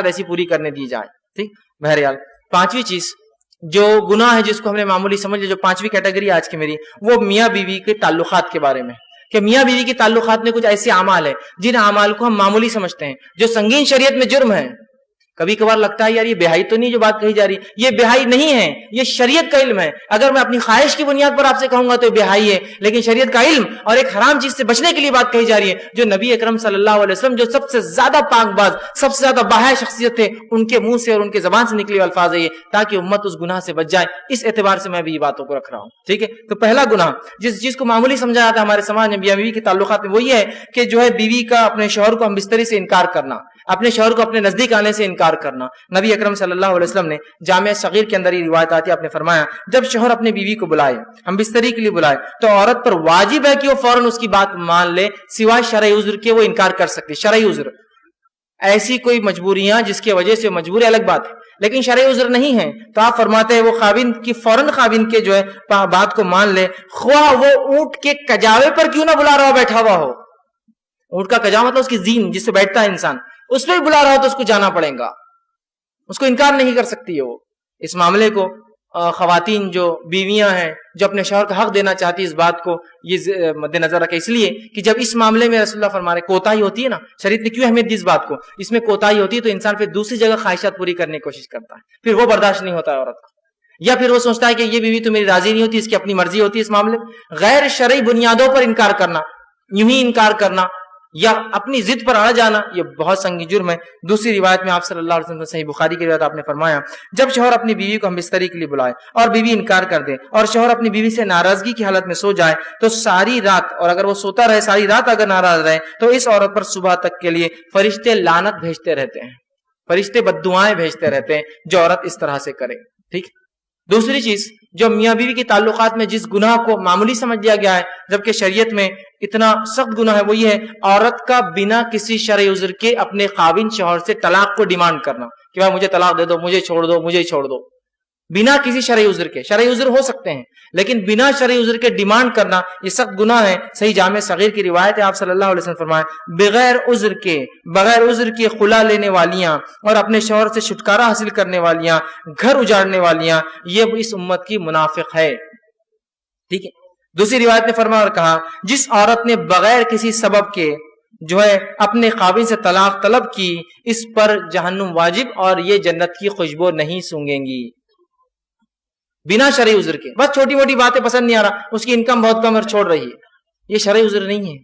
ایسی پوری کرنے دی جائے. ٹھیک. بہرحال پانچویں چیز جو گناہ ہے جس کو ہم نے معمولی سمجھ لیا, جو پانچویں کیٹیگری آج کی میری, وہ میاں بیوی کے تعلقات کے بارے میں, کہ میاں بیوی کے تعلقات میں کچھ ایسے اعمال ہیں جن اعمال کو ہم معمولی سمجھتے ہیں, جو سنگین شریعت میں جرم ہے. کبھی کبھار لگتا ہے یار یہ بہائی تو نہیں جو بات کہی جا رہی, یہ بہائی نہیں ہے, یہ شریعت کا علم ہے. اگر میں اپنی خواہش کی بنیاد پر آپ سے کہوں گا تو یہ بہائی ہے, لیکن شریعت کا علم اور ایک حرام چیز سے بچنے کے لیے بات کہی جا رہی ہے. جو نبی اکرم صلی اللہ علیہ وسلم جو سب سے زیادہ پاک باز, سب سے زیادہ باحیا شخصیت تھے, ان کے منہ سے اور ان کے زبان سے نکلے ہوئے الفاظ ہے یہ, تاکہ امت اس گناہ سے بچ جائے. اس اعتبار سے میں بھی یہ باتوں کو رکھ رہا ہوں. ٹھیک ہے. تو پہلا گناہ جس چیز کو معمولی سمجھا جاتا ہے ہمارے سماج میں میاں بیوی کے تعلقات میں, وہ یہ ہے کہ جو ہے بیوی کا اپنے شوہر کو ہم بستری سے انکار کرنا, اپنے شوہر کو اپنے نزدیک آنے سے انکار کرنا. نبی اکرم صلی اللہ علیہ وسلم نے جامع صغیر کے اندر یہ روایت آتی ہے, آپ نے فرمایا جب شوہر اپنی بیوی کو بلائے, ہم بستری کے لیے بلائے, تو عورت پر واجب ہے کہ وہ فوراً اس کی بات مان لے, سوائے شرعی عذر کے وہ انکار کر سکتی. شرعی عذر, ایسی کوئی مجبوریاں جس کی وجہ سے مجبور ہے الگ بات ہے, لیکن شرعی عذر نہیں ہے تو آپ فرماتے ہیں وہ خاوند کی فوراً خاوند کے جو ہے بات کو مان لے, خواہ وہ اونٹ کے کجاوے پر کیوں نہ بلا رہا ہو, بیٹھا ہوا ہو. اونٹ کا کجاوا مطلب اس کی زین جس سے بیٹھتا ہے انسان, اس پہ بھی بلا رہا ہو تو اس کو جانا پڑے گا, اس کو انکار نہیں کر سکتی ہے وہ. اس معاملے کو خواتین جو بیویاں ہیں جو اپنے شوہر کا حق دینا چاہتی, اس بات کو یہ مد نظر رکھے, اس لیے کہ جب اس معاملے میں رسول اللہ فرما رہے کوتاہی ہوتی ہے نا, شریعت نے کیوں اہمیت دی اس بات کو, اس میں کوتاہی ہوتی ہے تو انسان پھر دوسری جگہ خواہشات پوری کرنے کی کوشش کرتا ہے, پھر وہ برداشت نہیں ہوتا ہے عورت کو, یا پھر وہ سوچتا ہے کہ یہ بیوی تو میری راضی نہیں ہوتی, اس کی اپنی مرضی ہوتی ہے. اس معاملے میں غیر شرعی بنیادوں پر انکار کرنا, یوں ہی انکار کرنا یا اپنی ضد پر اڑ جانا, یہ بہت سنگین جرم ہے. دوسری روایت میں آپ صلی اللہ علیہ وسلم صحیح بخاری کی روایت آپ نے فرمایا جب شوہر اپنی بیوی کو ہم بستری کے لیے بلائے اور بیوی انکار کر دے اور شوہر اپنی بیوی سے ناراضگی کی حالت میں سو جائے تو ساری رات, اور اگر وہ سوتا رہے ساری رات اگر ناراض رہے, تو اس عورت پر صبح تک کے لیے فرشتے لعنت بھیجتے رہتے ہیں, فرشتے بددعائیں بھیجتے رہتے ہیں جو عورت اس طرح سے کرے. ٹھیک. دوسری چیز جو میاں بیوی کے تعلقات میں جس گناہ کو معمولی سمجھ لیا گیا ہے جبکہ شریعت میں اتنا سخت گناہ ہے, وہ یہ ہے عورت کا بنا کسی شرعی عذر کے اپنے خاوند شوہر سے طلاق کو ڈیمانڈ کرنا کہ بھائی مجھے طلاق دے دو, مجھے چھوڑ دو, مجھے چھوڑ دو, بنا کسی شرعی عذر کے. شرعی عذر ہو سکتے ہیں لیکن بنا شرعی عذر کے ڈیمانڈ کرنا یہ سخت گناہ ہے. صحیح جامع صغیر کی روایت ہے, آپ صلی اللہ علیہ وسلم فرمائے بغیر عذر کے خلا لینے والیاں اور اپنے شوہر سے چھٹکارا حاصل کرنے والیاں, گھر اجاڑنے والیاں, یہ اس امت کی منافق ہے. ٹھیک ہے. دوسری روایت نے فرمایا اور کہا جس عورت نے بغیر کسی سبب کے جو ہے اپنے خاوند سے طلاق طلب کی, اس پر جہنم واجب اور یہ جنت کی خوشبو نہیں سونگیں گی. بنا شرعی عذر کے, بس چھوٹی موٹی باتیں پسند نہیں آ رہا, اس کی انکم بہت کم اور چھوڑ رہی ہے, یہ شرعی عذر نہیں ہے.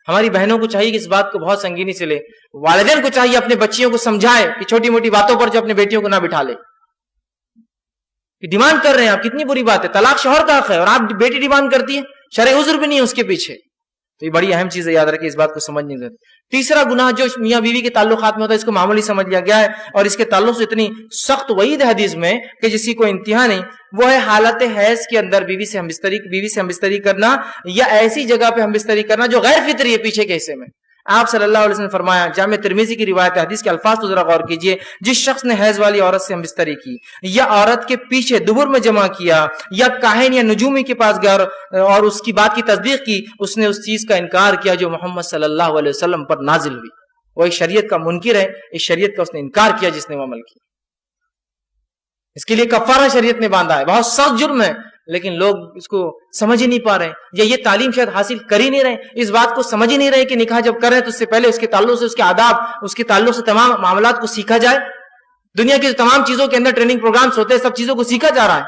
ہماری بہنوں کو چاہیے کہ اس بات کو بہت سنگینی سے لے, والدین کو چاہیے اپنے بچیوں کو سمجھائے کہ چھوٹی موٹی باتوں پر جو اپنے بیٹیوں کو نہ بٹھا لے. ڈیمانڈ کر رہے ہیں آپ, کتنی بری بات ہے, طلاق شوہر کا حق ہے اور آپ بیٹی ڈیمانڈ کرتی ہے, شرعی عذر بھی نہیں ہے اس کے پیچھے. تو یہ بڑی اہم چیز ہے, یاد رکھیں, اس بات کو سمجھنی ضرورت. تیسرا گناہ جو میاں بیوی کے تعلقات میں ہوتا ہے اس کو معمولی سمجھ لیا گیا ہے اور اس کے تعلق سے اتنی سخت وعید حدیث میں کہ جس کی کوئی انتہا نہیں, وہ ہے حالت حیض کے اندر بیوی سے ہم بستری کرنا یا ایسی جگہ پہ ہم بستری کرنا جو غیر فطری ہے پیچھے کے حصے میں. آپ صلی اللہ علیہ وسلم نے فرمایا, جامع ترمذی کی روایت حدیث کے الفاظ تو ذرا غور کیجئے, جس شخص نے حیض والی عورت سے ہم بستری کی یا عورت کے پیچھے دبر میں جمع کیا یا کاہن یا نجومی کے پاس گیا اور اس کی بات کی تصدیق کی, اس نے اس چیز کا انکار کیا جو محمد صلی اللہ علیہ وسلم پر نازل ہوئی. وہ ایک شریعت کا منکر ہے, اس شریعت کا اس نے انکار کیا جس نے وہ عمل کیا. اس کے لیے کفارہ شریعت نے باندھا ہے, بہت سخت جرم ہے, لیکن لوگ اس کو سمجھ ہی نہیں پا رہے یا یہ تعلیم شاید حاصل کر ہی نہیں رہے, اس بات کو سمجھ ہی نہیں رہے کہ نکاح جب کر رہے ہیں تو اس سے پہلے اس کے تعلق سے, اس کے آداب, اس کے تعلق سے تمام معاملات کو سیکھا جائے. دنیا کی تمام چیزوں کے اندر ٹریننگ پروگرامز ہوتے ہیں, سب چیزوں کو سیکھا جا رہا ہے,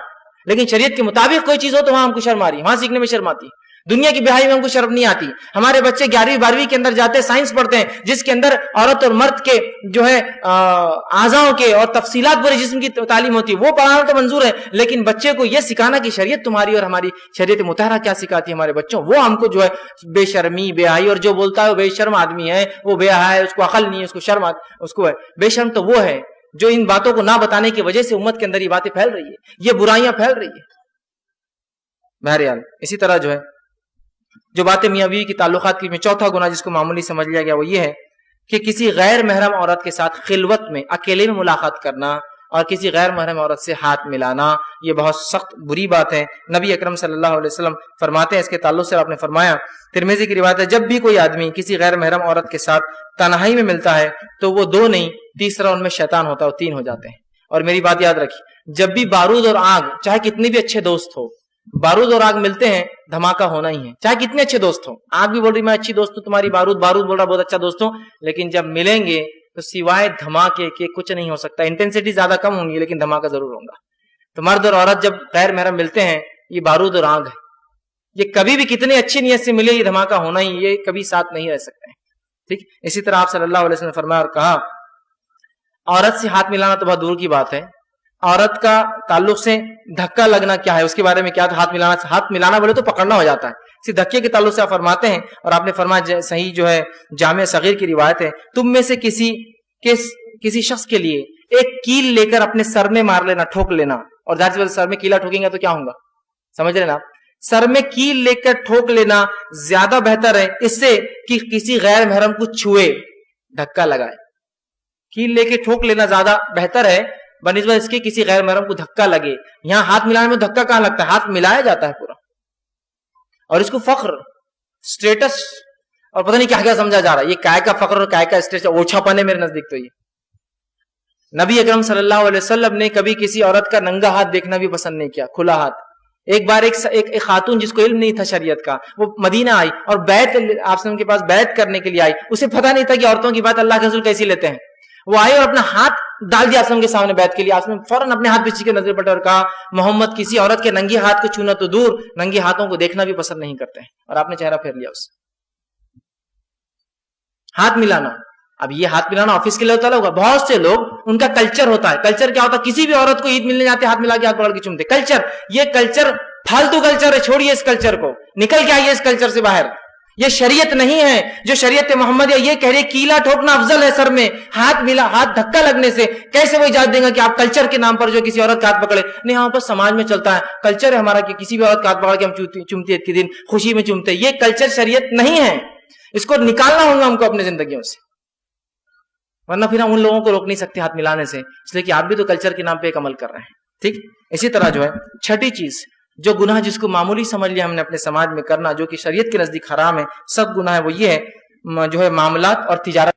لیکن شریعت کے مطابق کوئی چیز ہو تو وہاں ہم کو شرم آ رہی ہے, وہاں سیکھنے میں شرم آتی ہے. دنیا کی بہائی میں ہم کو شرم نہیں آتی. ہمارے بچے 11ویں 12ویں کے اندر جاتے ہیں, سائنس پڑھتے ہیں جس کے اندر عورت اور مرد کے جو ہے اعضاؤں کے اور تفصیلات پورے جسم کی تعلیم ہوتی ہے, وہ پڑھانا تو منظور ہے, لیکن بچے کو یہ سکھانا کہ شریعت تمہاری اور ہماری شریعت مطہرہ کیا سکھاتی ہے ہمارے بچوں, وہ ہم کو جو ہے بے شرمی بے حیائی, اور جو بولتا ہے وہ بے شرم آدمی ہے, وہ بے حیا ہے, اس کو عقل نہیں ہے, اس کو شرم اس کو ہے. بے شرم تو وہ ہے جو ان باتوں کو نہ بتانے کی وجہ سے امت کے اندر یہ باتیں پھیل رہی ہے, یہ برائیاں پھیل رہی ہے. بہرحال اسی طرح جو ہے جو باتیں میاں بیوی کی تعلقات کی میں چوتھا گناہ جس کو معمولی سمجھ لیا گیا وہ یہ ہے کہ کسی غیر محرم عورت کے ساتھ خلوت میں اکیلے میں ملاقات کرنا اور کسی غیر محرم عورت سے ہاتھ ملانا, یہ بہت سخت بری بات ہے. نبی اکرم صلی اللہ علیہ وسلم فرماتے ہیں اس کے تعلق سے, آپ نے فرمایا, ترمذی کی روایت ہے, جب بھی کوئی آدمی کسی غیر محرم عورت کے ساتھ تنہائی میں ملتا ہے تو وہ 2 نہیں تیسرا ان میں شیطان ہوتا ہے، وہ 3 ہو جاتے ہیں. اور میری بات یاد رکھیے، جب بھی بارود اور آگ، چاہے کتنے بھی اچھے دوست ہو، بارود اور آگ ملتے ہیں دھماکہ ہونا ہی ہے، چاہے کتنے اچھے دوست ہو. آگ بھی بول رہی میں اچھی دوست ہوں تمہاری، بارود بول رہا بہت اچھا دوست ہوں، لیکن جب ملیں گے تو سوائے دھماکے کے کچھ نہیں ہو سکتا. انٹینسٹی زیادہ کم ہوں گی لیکن دھماکہ ضرور ہوگا. تو مرد اور عورت جب غیر محرم ملتے ہیں، یہ بارود اور آگ ہے، یہ کبھی بھی کتنے اچھی نیت سے ملے یہ دھماکہ ہونا ہی، یہ کبھی ساتھ نہیں رہ سکتے ہیں. ٹھیک. اسی طرح آپ صلی اللہ علیہ وسلم نے فرمایا اور کہا، عورت سے ہاتھ ملانا تو بہت دور کی بات ہے، عورت کا تعلق سے دھکا لگنا کیا ہے اس کے بارے میں کیا. ہاتھ ملانا بولے تو پکڑنا ہو جاتا ہے، اسی دھکے کے تعلق سے آپ فرماتے ہیں. اور آپ نے فرمایا صحیح جو ہے جامع صغیر کی روایت ہے، تم میں سے کسی شخص کے لیے ایک کیل لے کر اپنے سر میں مار لینا، ٹھوک لینا. اور ظاہر سی بات سر میں کیلا ٹھوکیں گے تو کیا ہوگا، سمجھ رہے نا. سر میں کیل لے کر ٹھوک لینا زیادہ بہتر ہے اس سے کہ کسی غیر محرم کو چھوئے، دھکا لگائے. کیل لے کے ٹھوک لینا زیادہ بہتر ہے بنسبت اس کے کسی غیر محرم کو دھکا لگے. یہاں ہاتھ ملانے میں دھکا کہاں لگتا ہے، ہاتھ ملایا جاتا ہے پورا. اور اس کو فخر، اسٹیٹس اور پتہ نہیں کیا کیا سمجھا جا رہا ہے. یہ کائے کا فخر اور کائے کا اسٹیٹس، اوچھا پن ہے میرے نزدیک. تو یہ نبی اکرم صلی اللہ علیہ وسلم نے کبھی کسی عورت کا ننگا ہاتھ دیکھنا بھی پسند نہیں کیا، کھلا ہاتھ. ایک بار ایک خاتون جس کو علم نہیں تھا شریعت کا، وہ مدینہ آئی اور بیعت آپ کے پاس بیعت کرنے کے لیے آئی. اسے پتہ نہیں تھا کہ عورتوں کی بات اللہ کے رسول کیسی لیتے ہیں. وہ آئے اور اپنا ہاتھ ڈال دیا آسم کے سامنے بیعت کے لیے. آسم فوراً اپنے ہاتھ پیچھے کے نظر پلٹے اور کہا، محمد کسی عورت کے ننگے ہاتھ کو چھونا تو دور، ننگے ہاتھوں کو دیکھنا بھی پسند نہیں کرتے ہیں. اور آپ نے چہرہ پھیر لیا اس. ہاتھ ملانا، اب یہ ہاتھ ملانا آفس کے لیے ہوتا ہوگا. بہت سے لوگ ان کا کلچر ہوتا ہے. کلچر کیا ہوتا ہے، کسی بھی عورت کو عید ملنے جاتے ہاتھ ملا کے ہاتھ پکڑ کے چومتے. کلچر، یہ کلچر فالتو کلچر ہے. چھوڑیے اس کلچر کو، نکل کے آئیے اس کلچر سے باہر. یہ شریعت نہیں ہے. جو شریعت محمد یہ کہہ رہے کیلا ٹھوکنا افضل ہے سر میں، ہاتھ دھکا لگنے سے. کیسے وہ اجازت دیں گا کہ آپ کلچر کے نام پر جو کسی عورت کا ہاتھ پکڑے؟ نہیں، ہاں بس سماج میں چلتا ہے، کلچر ہے ہمارا کہ کسی بھی عورت کا ہاتھ پکڑ کے ہم چومتے عید کے دن خوشی میں چومتے. یہ کلچر شریعت نہیں ہے، اس کو نکالنا ہوگا ہم کو اپنے زندگیوں سے، ورنہ پھر ہم ان لوگوں کو روک نہیں سکتے ہاتھ ملانے سے، اس لیے کہ آپ بھی تو کلچر کے نام پہ ایک عمل کر رہے ہیں. ٹھیک. اسی طرح جو ہے چھٹی چیز، جو گناہ جس کو معمولی سمجھ لیا ہم نے اپنے سماج میں کرنا، جو کہ شریعت کے نزدیک حرام ہے، سب گناہ ہے، وہ یہ ہے جو ہے معاملات اور تجارت